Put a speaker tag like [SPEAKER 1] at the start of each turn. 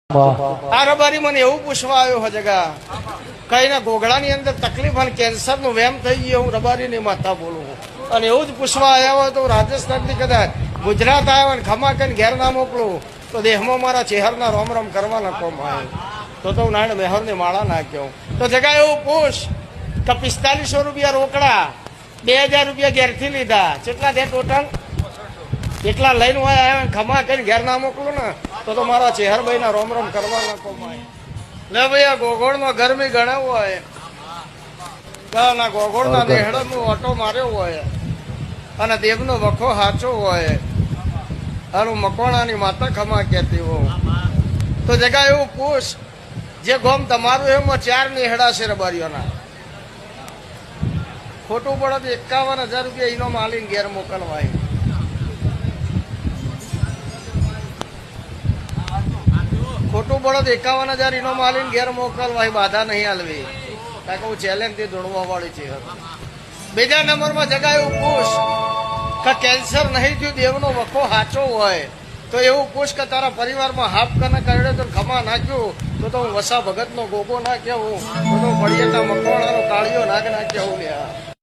[SPEAKER 1] આ રબારી મને એવું પૂછવા આવ્યો હો જગા કઈ ના ગોગળાની અંદર તકલીફ અને કેન્સર નું વેમ થઈ ગયો હું રબારીની માતા બોલું અને એવું જ પૂછવા આવ્યા હોય તો રાજસ્થાન થી કદાચ ગુજરાત આવ્યો અને ખમા કરીને ઘેર ના મોકલું તો દેહમાં મારા ચહેરના રોમ રોમ કરવાના કોમ આવે તો નારાયણ મેહરની માળા નાખ્યો તો જગા એવું પૂછ કે 4500 રૂપિયા રોકડા 2000 રૂપિયા ઘેરથી લીધા કેટલા દે ટોટલ એટલા લઈને હોય આવ્યા ખમા કરીને ઘેર ના મોકલું ને તો મારા ચહેરભાઈ ના રોમ રોમ કરવાના કોમાય લે ભાઈ આ ગોગોળ માં ગરમી ગણાવ હોય ના ગોગોળ ના નેહડ નું ઓટો માર્યો હોય અને દેવ નો વખો હાચો હોય અને મકોણાની માતા ખમા કહેતી હોય તો જગા એવું પૂછ જે ગોમ તમારું એમાં 4 નેહડા છે રબારીઓના ખોટું પડે 51,000 રૂપિયા એનો માલીને ઘેર મોકલવાય ખોટું પડો 51,000 એનો માલીને ઘેર મોકલવાય બાધા નહીં હાલવી કારણ કે હું ચેલેન્જ થી દોડવા વાળી છે બીજા નંબરમાં જગા એવું પૂછ કે કેન્સર નહીં થયું દેવનો વખો સાચો હોય તો એવું પૂછ કે તારા પરિવારમાં હાફ કને કરડે તો ખમા નાખ્યું તો હું વસા ભગતનો ગોગો ના કેવું તો પડિયાના મકવાણાનો કાળિયો નાગ ના કેવું લ્યા